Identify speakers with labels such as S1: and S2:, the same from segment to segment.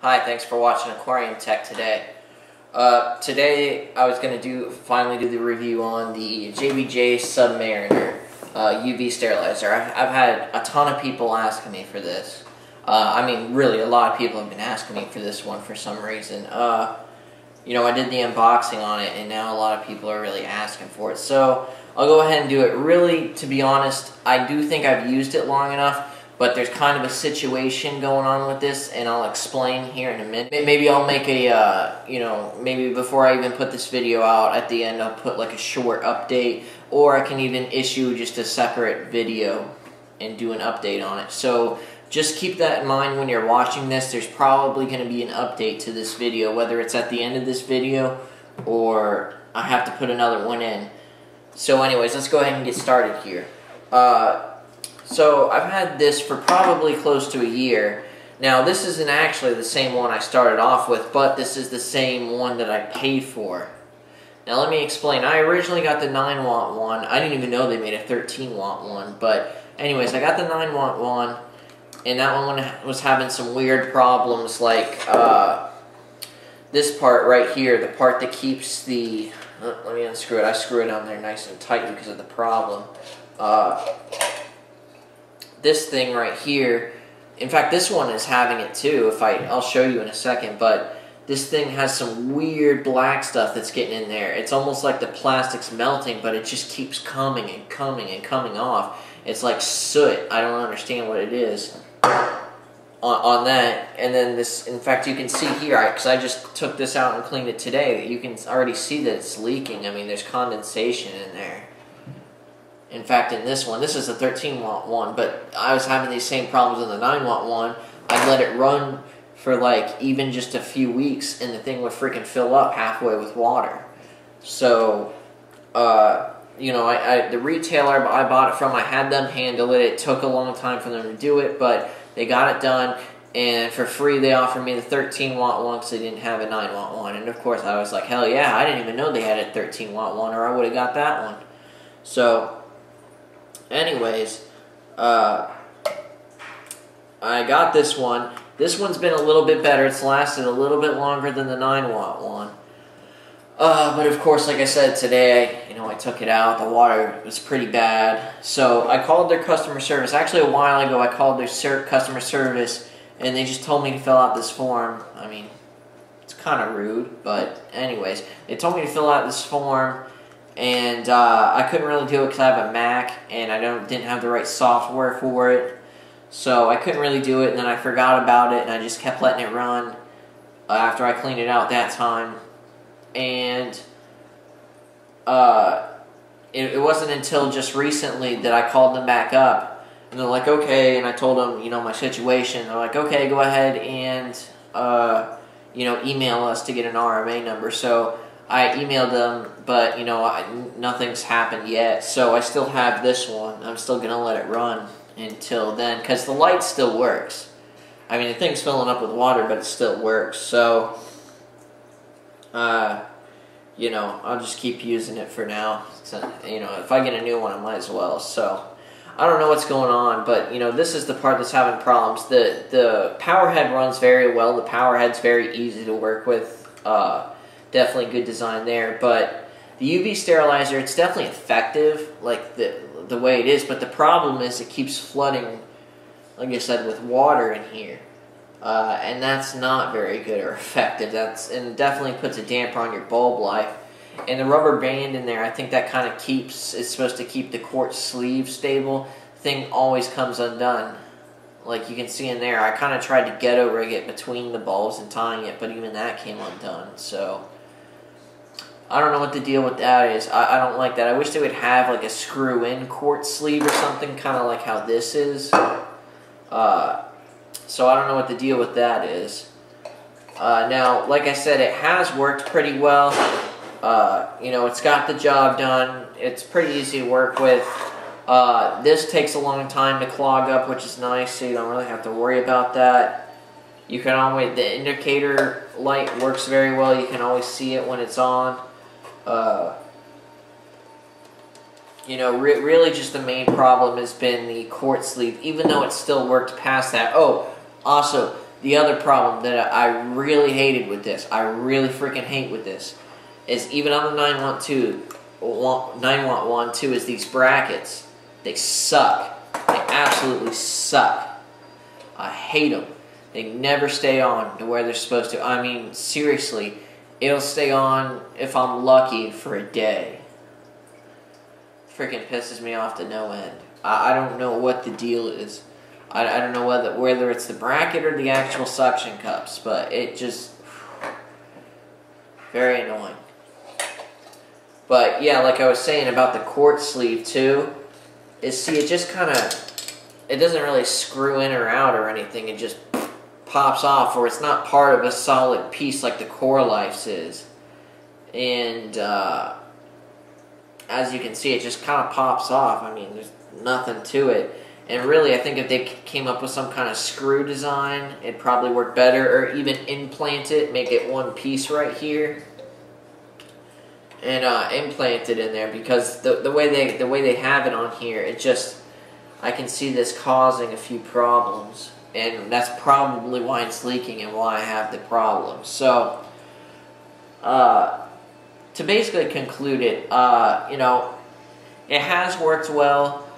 S1: Hi, thanks for watching AquariumTech today. Today I was going to finally do the review on the JBJ Submariner UV sterilizer. I've had a ton of people asking me for this. I mean, really, a lot of people have been asking me for this one for some reason. You know, I did the unboxing on it, and now a lot of people are really asking for it. So I'll go ahead and do it. Really, to be honest, I do think I've used it long enough. But there's kind of a situation going on with this, and I'll explain here in a minute. Maybe I'll make a, maybe before I even put this video out, at the end I'll put like a short update, or I can even issue just a separate video and do an update on it. So just keep that in mind when you're watching this. There's probably going to be an update to this video, whether it's at the end of this video or I have to put another one in. So anyways, let's go ahead and get started here. So I've had this for probably close to a year. Now this isn't actually the same one I started off with, but this is the same one that I paid for. Now let me explain. I originally got the 9-watt one. I didn't even know they made a 13-watt one, but anyways, I got the 9-watt one, and that one was having some weird problems, like this part right here, the part that keeps the... let me unscrew it. I screw it on there nice and tight because of the problem. This thing right here, in fact this one is having it too, I'll show you in a second, but this thing has some weird black stuff that's getting in there. It's almost like the plastic's melting, but it just keeps coming and coming and coming off. It's like soot. I don't understand what it is on that. And then this, in fact you can see here, because I just took this out and cleaned it today, you can already see that it's leaking. I mean, there's condensation in there. In fact, in this one, this is a 13-watt one, but I was having these same problems on the 9-watt one. I'd let it run for like even just a few weeks, and the thing would freaking fill up halfway with water. So, you know, the retailer I bought it from, I had them handle it. It took a long time for them to do it, but they got it done, and for free they offered me the 13-watt one because they didn't have a 9-watt one. And of course, I was like, hell yeah, I didn't even know they had a 13-watt one, or I would have got that one. So... anyways, I got this one. This one's been a little bit better. It's lasted a little bit longer than the 9-watt one. But of course, like I said, today, I took it out. The water was pretty bad. So I called their customer service. Actually, a while ago, I called their customer service, and they just told me to fill out this form. I mean, it's kind of rude, but anyways, they told me to fill out this form. And I couldn't really do it because I have a Mac, and I didn't have the right software for it. So I couldn't really do it, and then I forgot about it, and I just kept letting it run after I cleaned it out that time. And it wasn't until just recently that I called them back up, and they're like, okay, and I told them, my situation. They're like, okay, go ahead and, email us to get an RMA number. So I emailed them, but, nothing's happened yet, so I still have this one. I'm still going to let it run until then, because the light still works. I mean, the thing's filling up with water, but it still works, so, I'll just keep using it for now. So, if I get a new one, I might as well, so, I don't know what's going on, but, this is the part that's having problems. The power head runs very well. The power head's very easy to work with. Definitely good design there, but the UV sterilizer, it's definitely effective, like the way it is, but the problem is it keeps flooding, like I said, with water in here, and that's not very good or effective. And definitely puts a damper on your bulb life. And the rubber band in there, I think that kind of it's supposed to keep the quartz sleeve stable. The thing always comes undone. Like you can see in there, I kind of tried to get over it between the bulbs and tying it, but even that came undone, so... I don't know what the deal with that is. I don't like that. I wish they would have like a screw-in quartz sleeve or something, kind of like how this is. So I don't know what the deal with that is. Now, like I said, it has worked pretty well. It's got the job done. It's pretty easy to work with. This takes a long time to clog up, which is nice, so you don't really have to worry about that. You can always, the indicator light works very well. You can always see it when it's on. Really just the main problem has been the quartz sleeve, even though it still worked past that. Oh, also, the other problem that I really hated with this, I really freaking hate with this, is even on the 9 watt one too, is these brackets. They suck. They absolutely suck. I hate them. They never stay on to where they're supposed to. I mean, seriously, it'll stay on if I'm lucky for a day. Freaking pisses me off to no end. I don't know what the deal is. I don't know whether it's the bracket or the actual suction cups, but it just very annoying. But yeah, like I was saying about the quartz sleeve too, is see it just kind of, it doesn't really screw in or out or anything. It just pops off, or it's not part of a solid piece like the Core Life's is. And as you can see, it just kind of pops off. I mean, there's nothing to it. And really, I think if they came up with some kind of screw design, it'd probably work better, or even implant it, make it one piece right here, and implant it in there, because the way they have it on here, it just, I can see this causing a few problems, and that's probably why it's leaking and why I have the problem. So, to basically conclude it, you know, it has worked well,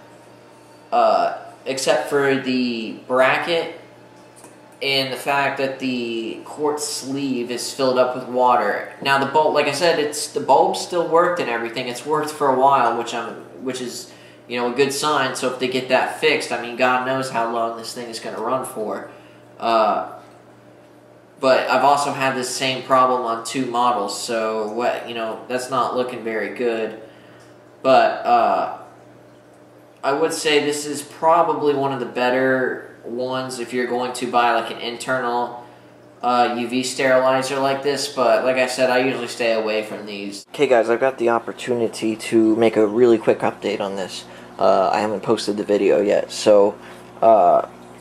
S1: except for the bracket and the fact that the quartz sleeve is filled up with water. Now the bulb, like I said, the bulb still worked and everything. It's worked for a while, which is, you know, a good sign. So if they get that fixed, I mean, God knows how long this thing is going to run for. But I've also had this same problem on 2 models, so what, you know, that's not looking very good. But I would say this is probably one of the better ones if you're going to buy like an internal UV sterilizer like this, but like I said, I usually stay away from these. Okay guys, I've got the opportunity to make a really quick update on this. I haven't posted the video yet, so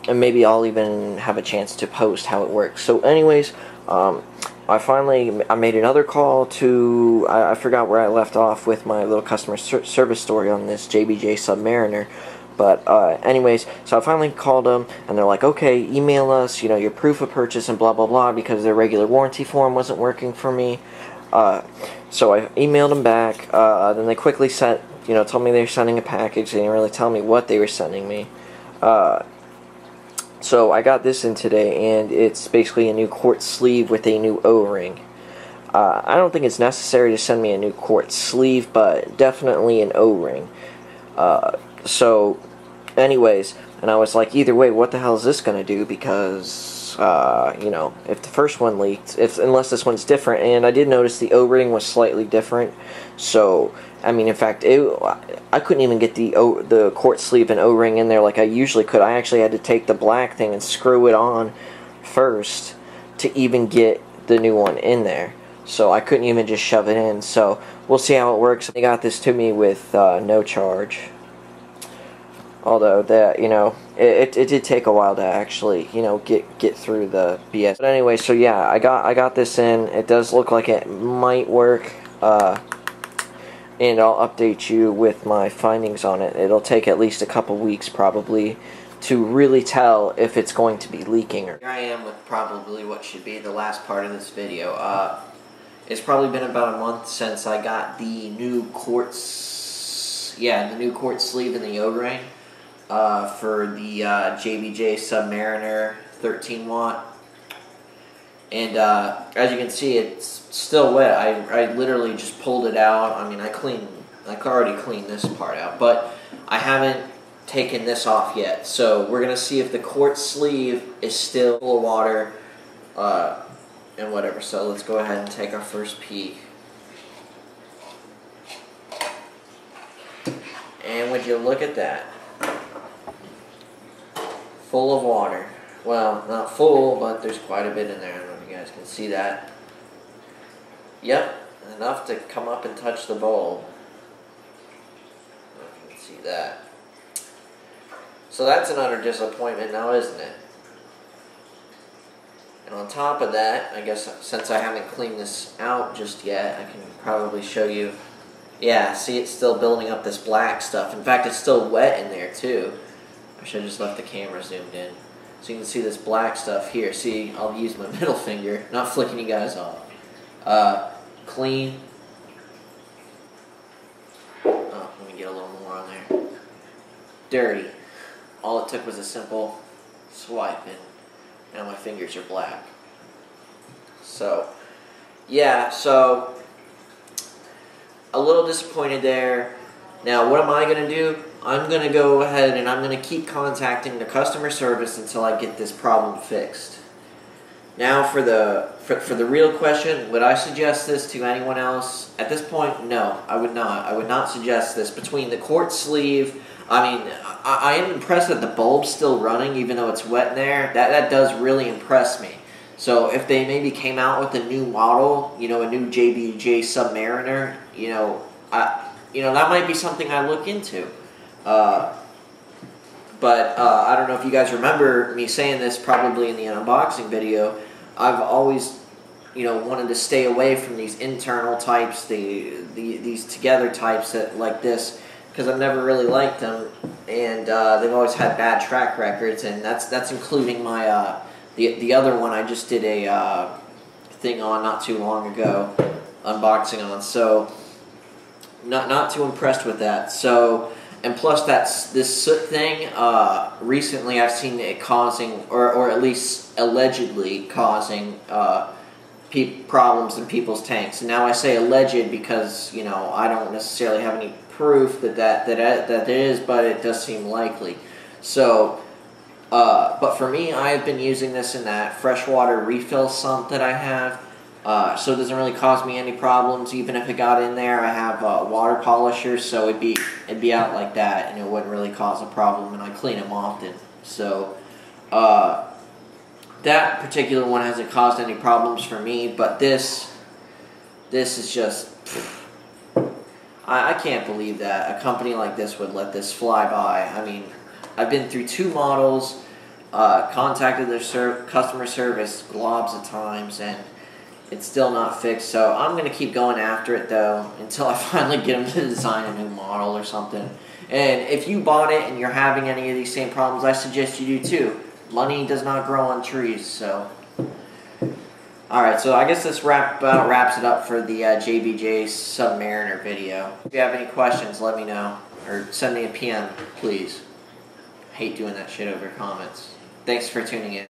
S1: and maybe I'll even have a chance to post how it works. So anyways, I made another call to, I forgot where I left off with my little customer service story on this JBJ Submariner. But anyways, so I finally called them, and they're like, okay, email us, you know, your proof of purchase and blah, blah, blah, because their regular warranty form wasn't working for me. So I emailed them back, then they quickly sent, you know, told me they were sending a package. They didn't really tell me what they were sending me. So I got this in today, and it's basically a new quartz sleeve with a new O-ring. I don't think it's necessary to send me a new quartz sleeve, but definitely an O-ring. So, anyways, and I was like, either way, what the hell is this going to do? Because, you know, if the first one leaked, unless this one's different, and I did notice the O-ring was slightly different, so, I mean, in fact, I couldn't even get the quartz sleeve and O-ring in there like I usually could. I actually had to take the black thing and screw it on first to even get the new one in there. So I couldn't even just shove it in. So we'll see how it works. They got this to me with no charge. Although that, you know, it did take a while to actually, you know, get through the BS. But anyway, so yeah, I got this in. It does look like it might work. And I'll update you with my findings on it. It'll take at least a couple weeks probably to really tell if it's going to be leaking. Here I am with probably what should be the last part of this video. It's probably been about a month since I got the new quartz, the new quartz sleeve and the O-ring for the JBJ Submariner 13 watt. And as you can see, it's still wet. I literally just pulled it out. I mean, I already cleaned this part out, but I haven't taken this off yet. So we're gonna see if the quartz sleeve is still full of water and whatever. So let's go ahead and take our first peek. And would you look at that? Full of water. Well, not full, but there's quite a bit in there. I don't know if you guys can see that. Yep, enough to come up and touch the bulb. I don't know if you can see that. So that's an utter disappointment now, isn't it? And on top of that, I guess since I haven't cleaned this out just yet, I can probably show you. Yeah, see, it's still building up this black stuff. In fact, it's still wet in there too. I should have just left the camera zoomed in. So you can see this black stuff here. See, I'll use my middle finger, not flicking you guys off. Clean. Oh, let me get a little more on there. Dirty. All it took was a simple swipe, and now my fingers are black. So, yeah, so a little disappointed there. Now, what am I going to do? I'm going to go ahead and I'm going to keep contacting the customer service until I get this problem fixed. Now, for the real question, would I suggest this to anyone else? At this point, no, I would not. I would not suggest this. Between the quart sleeve, I mean, I am impressed that the bulb's still running, even though it's wet in there. That does really impress me. So if they maybe came out with a new model, you know, a new JBJ Submariner, you know, that might be something I look into. But I don't know if you guys remember me saying this probably in the unboxing video. I've always, you know, wanted to stay away from these internal types, these together types like this, because I've never really liked them, and they've always had bad track records, and that's including my the other one I just did a thing on not too long ago, unboxing on. So not too impressed with that. So, and plus this soot thing, recently I've seen it causing, or at least allegedly causing problems in people's tanks. And now I say alleged because, you know, I don't necessarily have any proof that it is, but it does seem likely. So, but for me, I've been using this in that freshwater refill sump that I have. So it doesn't really cause me any problems. Even if it got in there, I have water polishers, so it'd be out like that, and it wouldn't really cause a problem. And I clean them often, so that particular one hasn't caused any problems for me. But this is just, I can't believe that a company like this would let this fly by. I mean, I've been through 2 models, contacted their customer service globs of times, and it's still not fixed. So I'm going to keep going after it, though, until I finally get them to design a new model or something. And if you bought it and you're having any of these same problems, I suggest you do too. Money does not grow on trees, so. Alright, so I guess this wraps it up for the JBJ Submariner video. If you have any questions, let me know. Or send me a PM, please. I hate doing that shit over comments. Thanks for tuning in.